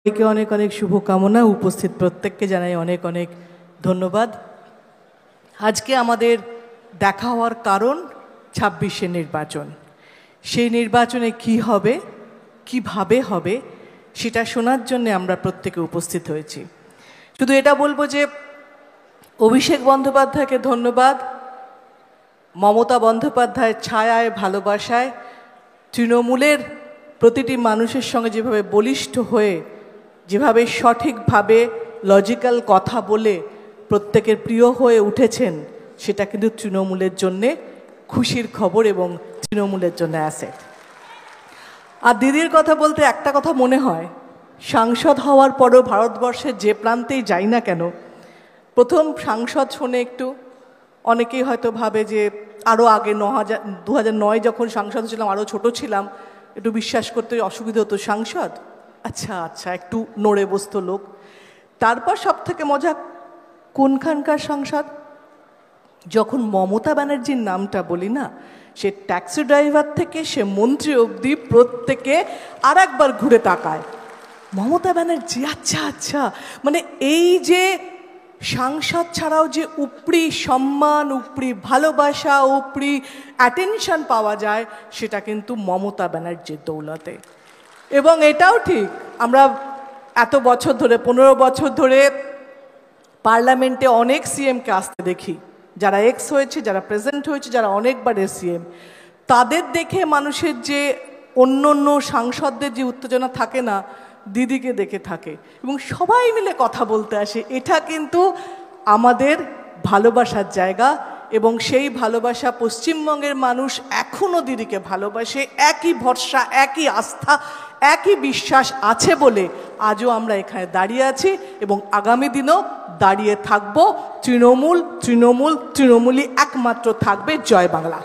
সবাইকে অনেক অনেক শুভকামনা। উপস্থিত প্রত্যেককে জানাই অনেক অনেক ধন্যবাদ। আজকে আমাদের দেখা হওয়ার কারণ ২৬শে নির্বাচন। সেই নির্বাচনে কি হবে, কিভাবে হবে, সেটা শোনার জন্য আমরা প্রত্যেকে উপস্থিত হয়েছি। শুধু এটা বলবো যে অভিষেক বন্দ্যোপাধ্যায়কে ধন্যবাদ। মমতা বন্দ্যোপাধ্যায়ের ছায়ায়, ভালোবাসায় তৃণমূলের প্রতিটি মানুষের সঙ্গে যেভাবে বলিষ্ঠ হয়ে, যেভাবে সঠিকভাবে লজিক্যাল কথা বলে প্রত্যেকের প্রিয় হয়ে উঠেছেন, সেটা কিন্তু তৃণমূলের জন্যে খুশির খবর এবং তৃণমূলের জন্য অ্যাসেট। আর দিদির কথা বলতে একটা কথা মনে হয়, সাংসদ হওয়ার পরও ভারতবর্ষের যে প্রান্তেই যাই না কেন, প্রথম সাংসদ শোনে একটু অনেকেই হয়তো ভাবে যে আরও আগে 2009 যখন সাংসদ ছিলাম, আরও ছোট ছিলাম, একটু বিশ্বাস করতে অসুবিধা হতো, সাংসদ আচ্ছা আচ্ছা একটু নড়ে বসত লোক। তারপর সব থেকে মজা কোনখানকার সাংসদ, যখন মমতা ব্যানার্জির নামটা বলি না, সে ট্যাক্সি ড্রাইভার থেকে সে মন্ত্রী অবধি প্রত্যেকে আর একবার ঘুরে তাকায়, মমতা ব্যানার্জি আচ্ছা আচ্ছা। মানে এই যে সাংসদ ছাড়াও যে উপরি সম্মান, উপরি ভালোবাসা, উপরি অ্যাটেনশন পাওয়া যায়, সেটা কিন্তু মমতা ব্যানার্জির দৌলতে। এবং এটাও ঠিক, আমরা এত বছর ধরে 15 বছর ধরে পার্লামেন্টে অনেক সিএমকে আসতে দেখি, যারা এক্স হয়েছে, যারা প্রেজেন্ট হয়েছে, যারা অনেকবারের সিএম, তাদের দেখে মানুষের যে অন্য অন্য সাংসদদের যে উত্তেজনা থাকে না, দিদিকে দেখে থাকে এবং সবাই মিলে কথা বলতে আসে। এটা কিন্তু আমাদের ভালোবাসার জায়গা এবং সেই ভালোবাসা পশ্চিমবঙ্গের মানুষ এখনও দিদিকে ভালোবাসে। একই ভরসা, একই আস্থা, একই বিশ্বাস আছে বলে আজও আমরা এখানে দাঁড়িয়ে আছি এবং আগামী দিনও দাঁড়িয়ে থাকবো। তৃণমূল তৃণমূল তৃণমূলই একমাত্র থাকবে। জয় বাংলা।